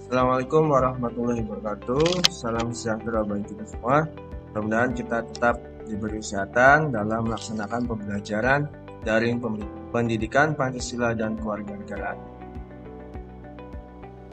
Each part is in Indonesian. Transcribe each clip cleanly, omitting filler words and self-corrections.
Assalamualaikum warahmatullahi wabarakatuh. Salam sejahtera bagi kita semua. Mudah-mudahan kita tetap diberi kesehatan dalam melaksanakan pembelajaran daring pendidikan Pancasila dan Kewarganegaraan.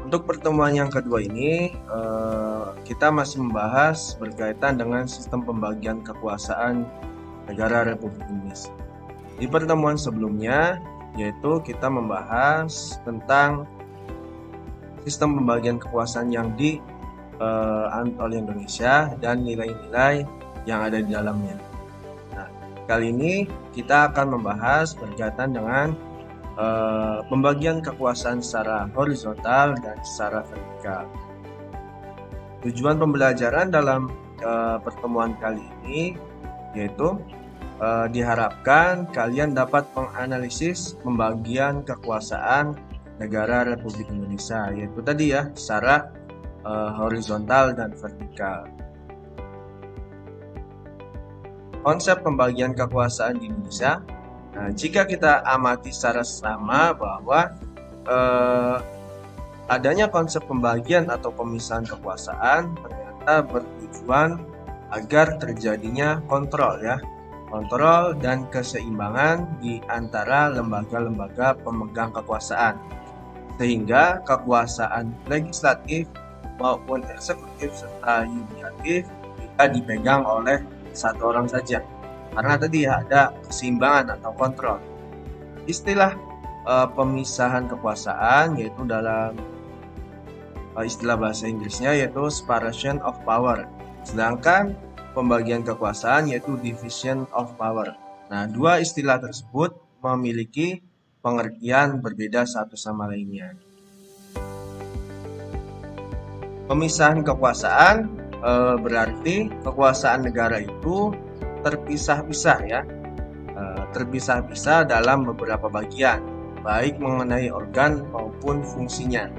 Untuk pertemuan yang kedua ini, kita masih membahas berkaitan dengan sistem pembagian kekuasaan negara Republik Indonesia. Di pertemuan sebelumnya, yaitu kita membahas tentang sistem pembagian kekuasaan yang dianut oleh Indonesia dan nilai-nilai yang ada di dalamnya. Nah, kali ini kita akan membahas berkaitan dengan pembagian kekuasaan secara horizontal dan secara vertikal. Tujuan pembelajaran dalam pertemuan kali ini yaitu diharapkan kalian dapat menganalisis pembagian kekuasaan negara Republik Indonesia, yaitu tadi ya secara horizontal dan vertikal. Konsep pembagian kekuasaan di Indonesia. Nah, jika kita amati secara sama bahwa adanya konsep pembagian atau pemisahan kekuasaan ternyata bertujuan agar terjadinya kontrol dan keseimbangan di antara lembaga-lembaga pemegang kekuasaan, sehingga kekuasaan legislatif maupun eksekutif serta yudikatif tidak dipegang oleh satu orang saja, karena tadi ada keseimbangan atau kontrol. Istilah pemisahan kekuasaan yaitu dalam istilah bahasa Inggrisnya yaitu separation of power, sedangkan pembagian kekuasaan yaitu division of power. Nah, dua istilah tersebut memiliki pengertian berbeda satu sama lainnya. Pemisahan kekuasaan berarti kekuasaan negara itu terpisah-pisah terpisah-pisah dalam beberapa bagian, baik mengenai organ maupun fungsinya.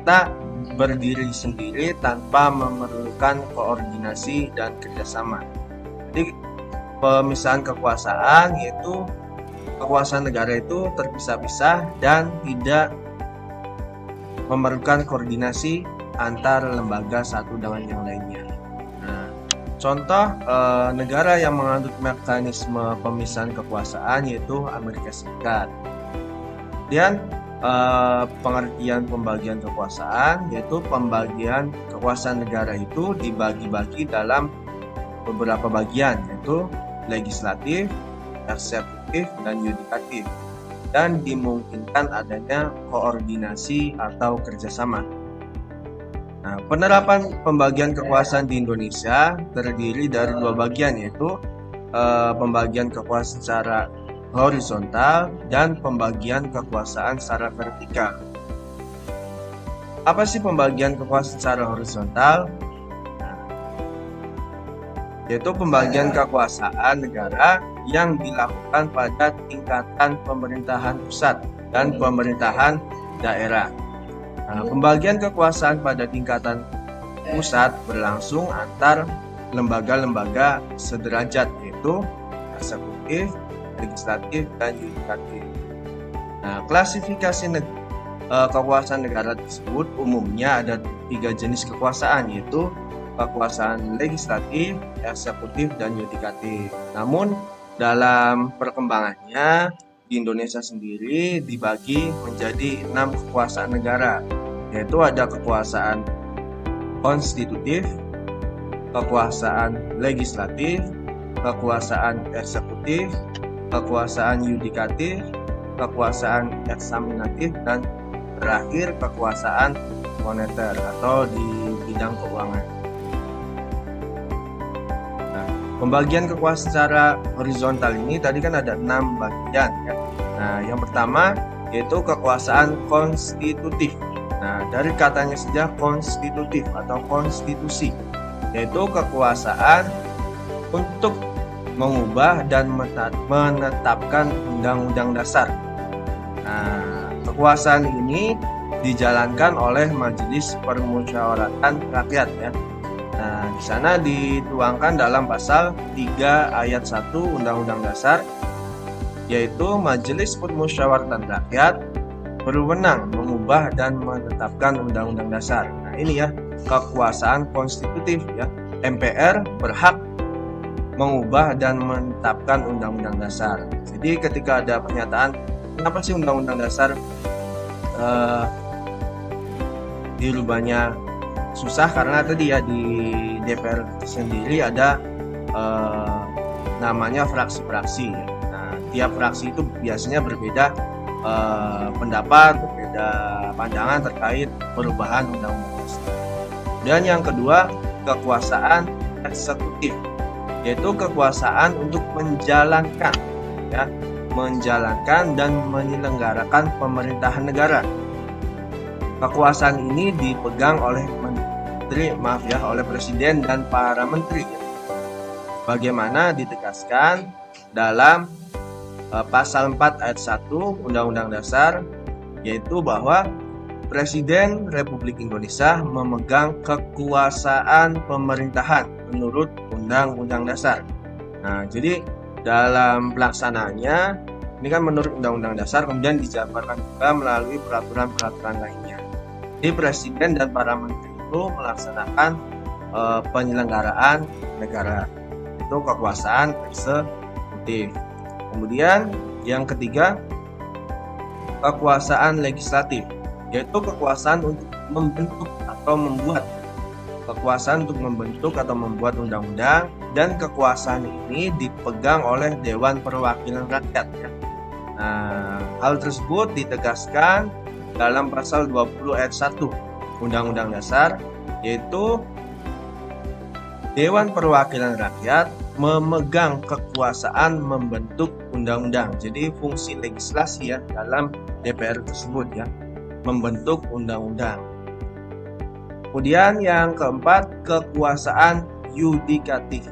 Kita berdiri sendiri tanpa memerlukan koordinasi dan kerjasama. Jadi pemisahan kekuasaan yaitu kekuasaan negara itu terpisah-pisah dan tidak memerlukan koordinasi antar lembaga satu dengan yang lainnya. Nah, contoh negara yang menganut mekanisme pemisahan kekuasaan yaitu Amerika Serikat. Kemudian pengertian pembagian kekuasaan yaitu pembagian kekuasaan negara itu dibagi-bagi dalam beberapa bagian yaitu legislatif, eksekutif, dan yudikatif, dan dimungkinkan adanya koordinasi atau kerjasama. Nah, penerapan pembagian kekuasaan di Indonesia terdiri dari dua bagian yaitu pembagian kekuasaan secara horizontal dan pembagian kekuasaan secara vertikal. Apa sih pembagian kekuasaan secara horizontal? Yaitu pembagian kekuasaan negara yang dilakukan pada tingkatan pemerintahan pusat dan pemerintahan daerah. Nah, pembagian kekuasaan pada tingkatan pusat berlangsung antar lembaga-lembaga sederajat yaitu eksekutif, legislatif, dan yudikatif. Nah, klasifikasi kekuasaan negara tersebut umumnya ada tiga jenis kekuasaan yaitu kekuasaan legislatif, eksekutif, dan yudikatif. Namun dalam perkembangannya di Indonesia sendiri dibagi menjadi 6 kekuasaan negara, yaitu ada kekuasaan konstitutif, kekuasaan legislatif, kekuasaan eksekutif, kekuasaan yudikatif, kekuasaan eksaminatif, dan terakhir kekuasaan moneter atau di bidang keuangan. Nah, pembagian kekuasaan secara horizontal ini tadi kan ada 6 bagian ya. Nah, yang pertama yaitu kekuasaan konstitutif. Nah, dari katanya saja konstitutif atau konstitusi, yaitu kekuasaan untuk mengubah dan menetapkan undang-undang dasar. Nah, kekuasaan ini dijalankan oleh Majelis Permusyawaratan Rakyat ya. Nah, di sana dituangkan dalam pasal 3 ayat 1 Undang-Undang Dasar, yaitu Majelis Permusyawaratan Rakyat berwenang mengubah dan menetapkan undang-undang dasar. Nah, ini ya, kekuasaan konstitutif ya. MPR berhak mengubah dan menetapkan undang-undang dasar. Jadi ketika ada pernyataan, kenapa sih undang-undang dasar dirubahnya susah? Karena tadi ya di DPR sendiri ada namanya fraksi-fraksi ya. Nah, tiap fraksi itu biasanya berbeda pendapat, berbeda pandangan terkait perubahan undang-undang dasar. Dan yang kedua, kekuasaan eksekutif, yaitu kekuasaan untuk menjalankan dan menyelenggarakan pemerintahan negara. Kekuasaan ini dipegang oleh oleh presiden dan para menteri. Bagaimana ditegaskan dalam pasal 4 ayat 1 Undang-Undang Dasar, yaitu bahwa Presiden Republik Indonesia memegang kekuasaan pemerintahan menurut Undang-Undang Dasar. Nah, jadi dalam pelaksanaannya ini kan menurut Undang-Undang Dasar, kemudian dijabarkan juga melalui peraturan-peraturan lainnya. Jadi Presiden dan para menteri itu melaksanakan penyelenggaraan negara, itu kekuasaan eksekutif. Kemudian yang ketiga, kekuasaan legislatif, yaitu kekuasaan untuk membentuk atau membuat. Kekuasaan untuk membentuk atau membuat undang-undang, dan kekuasaan ini dipegang oleh Dewan Perwakilan Rakyat ya. Nah, hal tersebut ditegaskan dalam pasal 20 ayat 1 Undang-Undang Dasar, yaitu Dewan Perwakilan Rakyat memegang kekuasaan membentuk undang-undang. Jadi fungsi legislasi ya dalam DPR tersebut ya, membentuk undang-undang. Kemudian yang keempat, kekuasaan yudikatif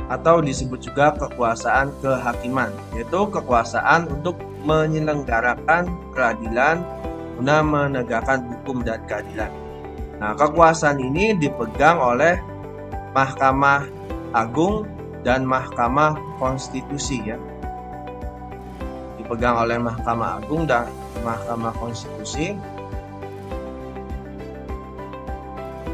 atau disebut juga kekuasaan kehakiman, yaitu kekuasaan untuk menyelenggarakan peradilan guna menegakkan hukum dan keadilan. Nah, kekuasaan ini dipegang oleh Mahkamah Agung dan Mahkamah Konstitusi ya. Dipegang oleh Mahkamah Agung dan Mahkamah Konstitusi.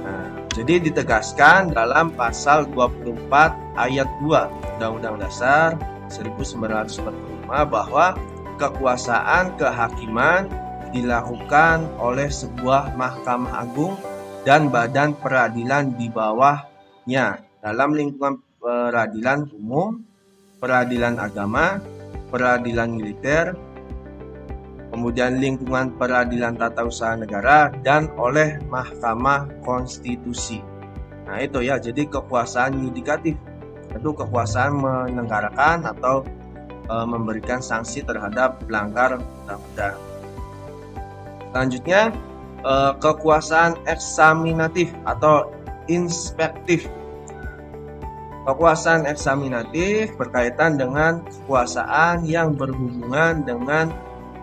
Nah, jadi ditegaskan dalam pasal 24 ayat 2 Undang-Undang Dasar 1945 bahwa kekuasaan kehakiman dilakukan oleh sebuah Mahkamah Agung dan badan peradilan di bawahnya dalam lingkungan peradilan umum, peradilan agama, peradilan militer, kemudian lingkungan peradilan tata usaha negara, dan oleh Mahkamah Konstitusi. Nah itu ya, jadi kekuasaan yudikatif itu kekuasaan menyelenggarakan atau memberikan sanksi terhadap pelanggar undang-undang. Selanjutnya, kekuasaan eksaminatif atau inspektif. Kekuasaan eksaminatif berkaitan dengan kekuasaan yang berhubungan dengan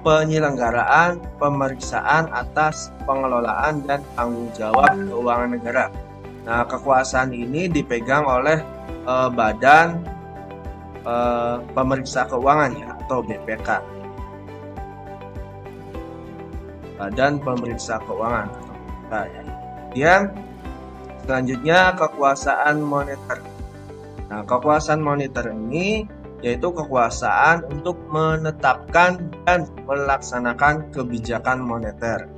penyelenggaraan pemeriksaan atas pengelolaan dan tanggung jawab keuangan negara. Nah, kekuasaan ini dipegang oleh Badan Pemeriksa Keuangan ya, atau BPK. Badan Pemeriksa Keuangan atau BPK ya. Kemudian selanjutnya kekuasaan moneter. Nah, kekuasaan moneter ini yaitu kekuasaan untuk menetapkan dan melaksanakan kebijakan moneter,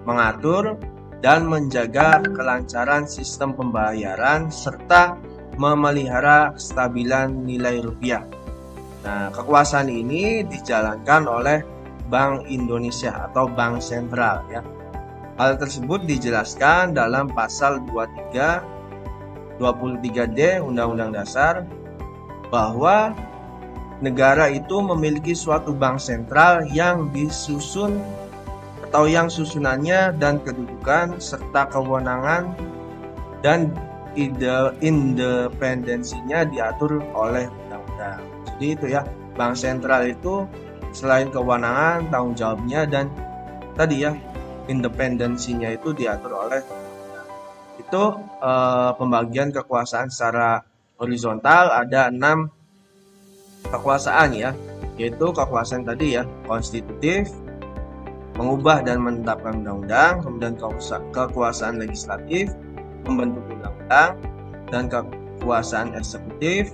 mengatur dan menjaga kelancaran sistem pembayaran serta memelihara kestabilan nilai rupiah. Nah, kekuasaan ini dijalankan oleh Bank Indonesia atau Bank Sentral ya. Hal tersebut dijelaskan dalam pasal 23D Undang-Undang Dasar bahwa negara itu memiliki suatu bank sentral yang disusun atau yang susunannya dan kedudukan serta kewenangan dan independensinya diatur oleh undang-undang. Jadi itu ya, bank sentral itu selain kewenangan, tanggung jawabnya dan tadi ya independensinya itu diatur oleh itu. Pembagian kekuasaan secara horizontal ada 6 kekuasaan ya, yaitu kekuasaan tadi ya, konstitutif, mengubah dan menetapkan undang-undang, kemudian kekuasaan legislatif, membentuk undang-undang, dan kekuasaan eksekutif,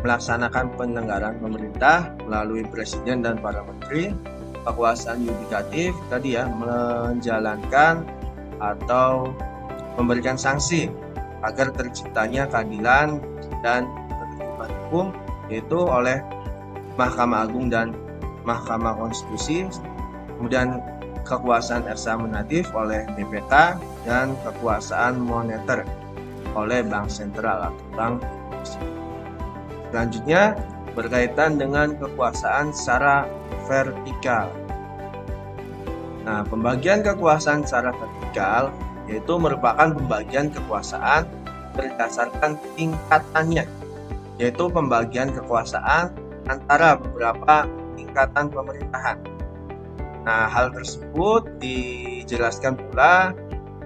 melaksanakan penyelenggaraan pemerintah melalui presiden dan para menteri, kekuasaan yudikatif tadi ya, menjalankan atau memberikan sanksi agar terciptanya keadilan dan ketertiban hukum, yaitu oleh Mahkamah Agung dan Mahkamah Konstitusi, kemudian kekuasaan eksaminatif oleh BPK, dan kekuasaan moneter oleh Bank Sentral atau Bank Indonesia. Selanjutnya berkaitan dengan kekuasaan secara vertikal. Nah, pembagian kekuasaan secara vertikal yaitu merupakan pembagian kekuasaan berdasarkan tingkatannya, yaitu pembagian kekuasaan antara beberapa tingkatan pemerintahan. Nah, hal tersebut dijelaskan pula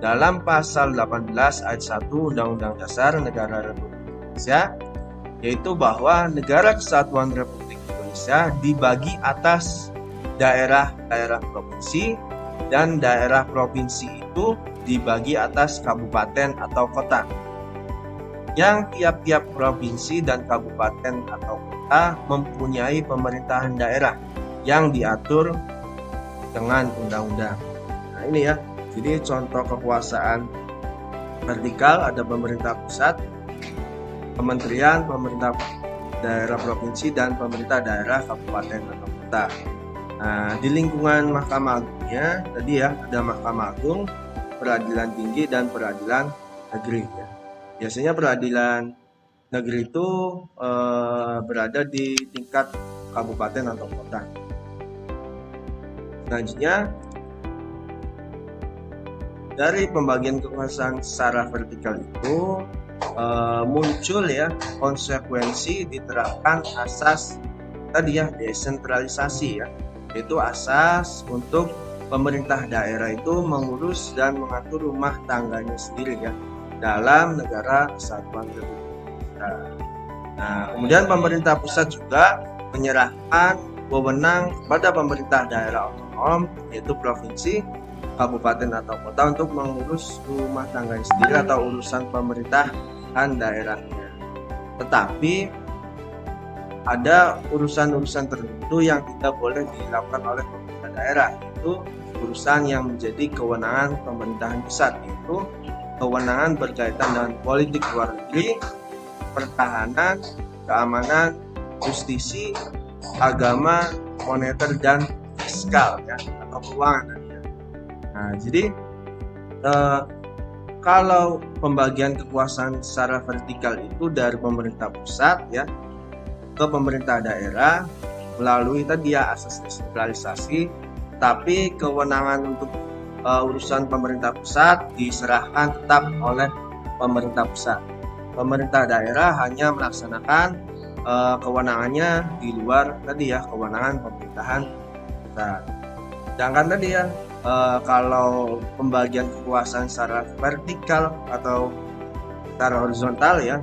dalam pasal 18 ayat 1 Undang-Undang Dasar Negara Republik Indonesia, yaitu bahwa Negara Kesatuan Republik Indonesia dibagi atas daerah-daerah provinsi, dan daerah provinsi itu dibagi atas kabupaten atau kota. Yang tiap-tiap provinsi dan kabupaten atau kota mempunyai pemerintahan daerah yang diatur dengan undang-undang. Nah, ini ya. Jadi contoh kekuasaan vertikal ada pemerintah pusat, kementerian, pemerintah daerah provinsi, dan pemerintah daerah kabupaten atau kota. Nah, di lingkungan Mahkamah Agungnya tadi ya, ada Mahkamah Agung, Peradilan Tinggi, dan Peradilan Negeri ya. Biasanya peradilan negeri itu berada di tingkat kabupaten atau kota. Selanjutnya, dari pembagian kekuasaan secara vertikal itu muncul ya konsekuensi diterapkan asas tadi ya, desentralisasi ya, yaitu asas untuk pemerintah daerah itu mengurus dan mengatur rumah tangganya sendiri ya dalam Negara Kesatuan Republik Indonesia. Nah, kemudian pemerintah pusat juga menyerahkan wewenang kepada pemerintah daerah otonom, yaitu provinsi, kabupaten atau kota, untuk mengurus rumah tangganya sendiri atau urusan pemerintahan daerahnya. Tetapi ada urusan-urusan tertentu yang tidak boleh dilakukan oleh pemerintah daerah, yaitu urusan yang menjadi kewenangan pemerintahan pusat, yaitu kewenangan berkaitan dengan politik luar negeri, pertahanan, keamanan, justisi, agama, moneter, dan fiskal ya, atau keuangan. Nah, jadi kalau pembagian kekuasaan secara vertikal itu dari pemerintah pusat ya ke pemerintah daerah melalui tadi ya asas desentralisasi, tapi kewenangan untuk urusan pemerintah pusat diserahkan tetap oleh pemerintah pusat. Pemerintah daerah hanya melaksanakan kewenangannya di luar tadi ya kewenangan pemerintahan pusat. Sedangkan tadi ya kalau pembagian kekuasaan secara vertikal atau secara horizontal ya,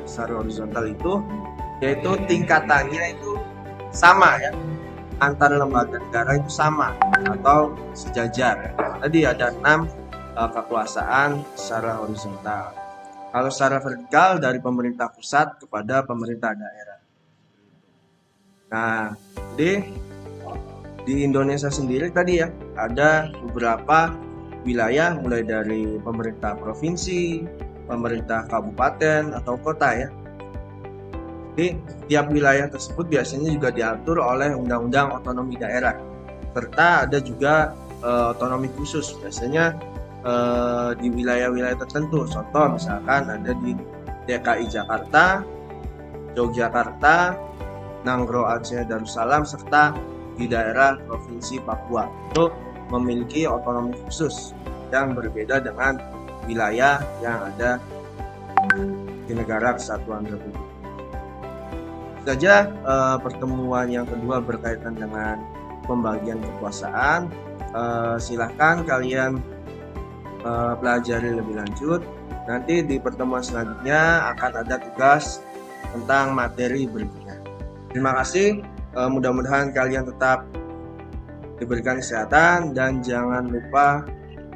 secara horizontal itu yaitu tingkatannya itu sama ya, antar lembaga negara itu sama atau sejajar. Tadi ada 6 kekuasaan secara horizontal. Kalau secara vertikal dari pemerintah pusat kepada pemerintah daerah. Nah, jadi di Indonesia sendiri tadi ya ada beberapa wilayah mulai dari pemerintah provinsi, pemerintah kabupaten atau kota ya. Jadi tiap wilayah tersebut biasanya juga diatur oleh undang-undang otonomi daerah, serta ada juga otonomi khusus biasanya di wilayah-wilayah tertentu. Contoh misalkan ada di DKI Jakarta, Yogyakarta, Nanggro Aceh Darussalam, serta di daerah Provinsi Papua itu memiliki otonomi khusus yang berbeda dengan wilayah yang ada di Negara Kesatuan Republik. Saja pertemuan yang kedua berkaitan dengan pembagian kekuasaan. Silahkan kalian pelajari lebih lanjut. Nanti di pertemuan selanjutnya akan ada tugas tentang materi berikutnya. Terima kasih. Mudah-mudahan kalian tetap diberikan kesehatan, dan jangan lupa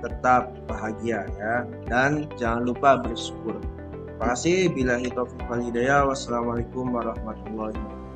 tetap bahagia ya, dan jangan lupa bersyukur. Terima kasih. Billahi taufiq wal hidayah. Wassalamualaikum warahmatullahi wabarakatuh.